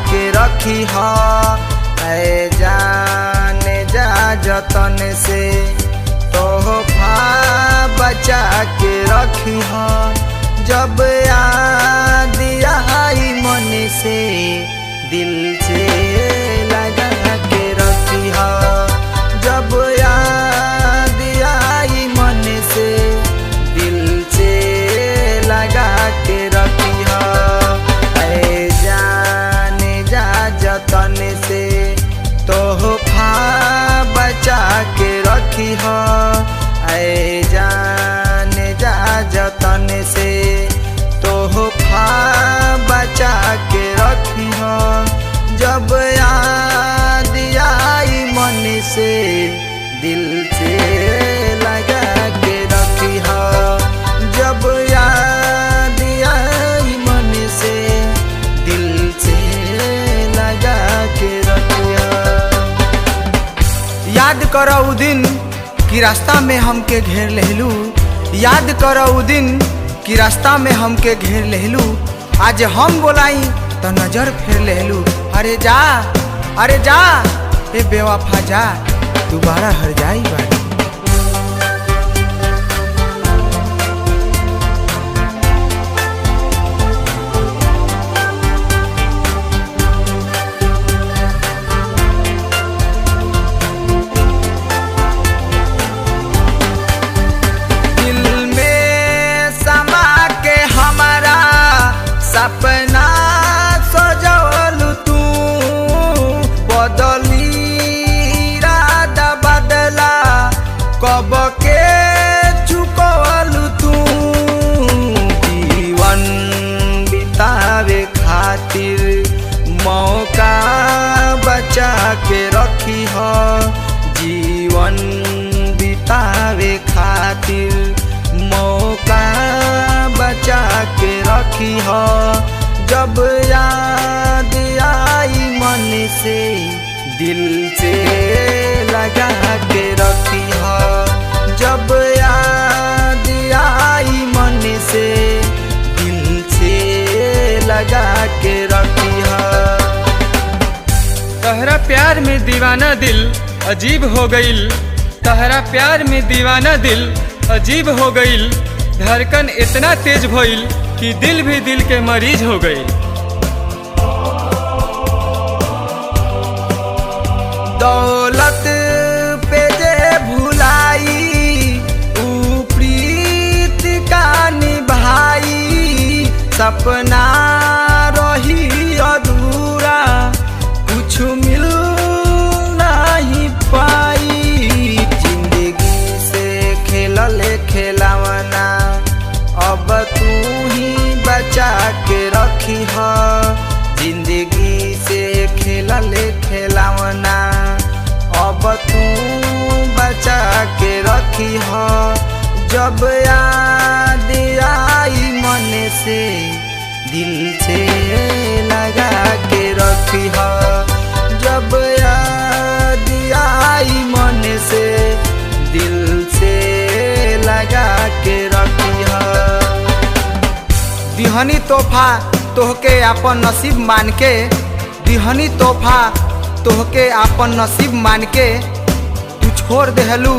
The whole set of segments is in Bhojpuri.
के रखी हो, ऐ जान जा जतन से तोहफा बचा के रखी हो। जब याद आई मन से दिल से लगा के रखी हो। जब याद आई मन से दिल से लगा के रखी हो, ऐ जान जा जतन से तोहफा बचा के रखी हो, ऐ जान जा जतन से तोहफा बचा के रखी हो। जब याद आई मन से दिल से लगा के रखी हो। जब याद आई मन से दिल से लगा के रखी हो। याद करो उ दिन कि रास्ता में हमके घेर लेलू, याद करो उ दिन कि रास्ता में हमके घेर लेलू। आज हम बोलाई तो नजर फेर लेलू। अरे जा ए बेवफा जा, दोबारा हर जाई बारी। सपना सजवलू तू, बदली राधा बदला कब के चुकवलू तू। जीवन बितावे खातिर मौका बचा के रखी हो। जीवन बितावे खातिर मौका बचा के रखी हो। जब याद आई मन से दिल से लगा के रखी हो। जब याद आई मन से दिल से लगा के रखी हो। तहरा प्यार में दीवाना दिल अजीब हो गईल, तहरा प्यार में दीवाना दिल अजीब हो गईल। धड़कन इतना तेज भइल कि दिल भी दिल के मरीज हो गई। दौलत पे जे भुलाई ऊ प्रीत का निभाई, सपना रही अधूरा कुछ मिल नहीं पाई। जिंदगी से खेलल खेलावना अब तू ही बचा के रखी हो। जिंदगी से खेलल खेलावना अब तू बचा के रखी हो। जब याद आई मन से दिल से लगा के रखी हो। जब याद आई मन से दिल से लगा के रखी हो। दिहनी तोहफा तोहके आपन नसीब मान के, दिहनी तोहफा तोहके आपन नसीब मान के, तू छोड़ देहलू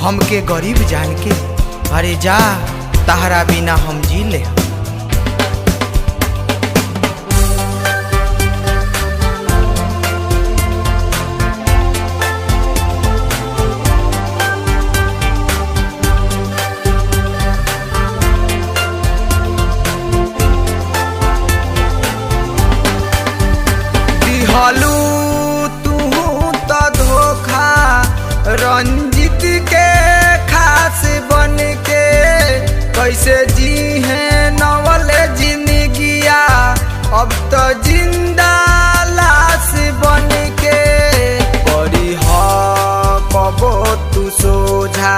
हमके गरीब जान के। अरे जा तहरा बिना हम जी ले। दिहलू तू तो धोखा रंजित के खास बन के, कैसे जी है नवल जिंदगिया अब तो जिंदा लाश बन के। परी हो कबो तू सोझा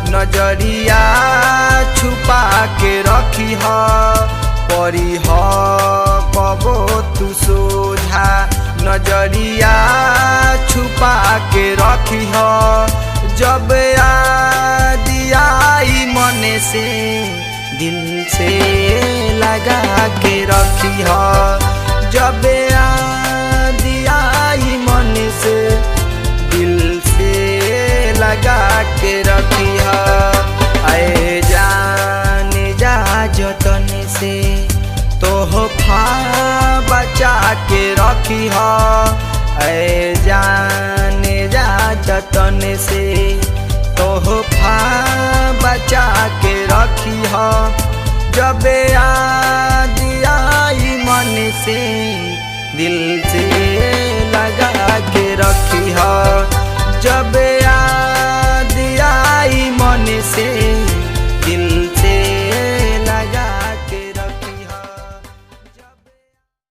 नजरिया छुपा के रखी हो। परी हो कबो तू सोझा नजरिया छुपा के रखी हो। जब याद आई मन से दिल से लगा के रखी हो। जब तोहफा बचा के रखी ह ऐ जाने जा जतन से तोहफा बचा के रखी ह जब याद आई मन से दिल से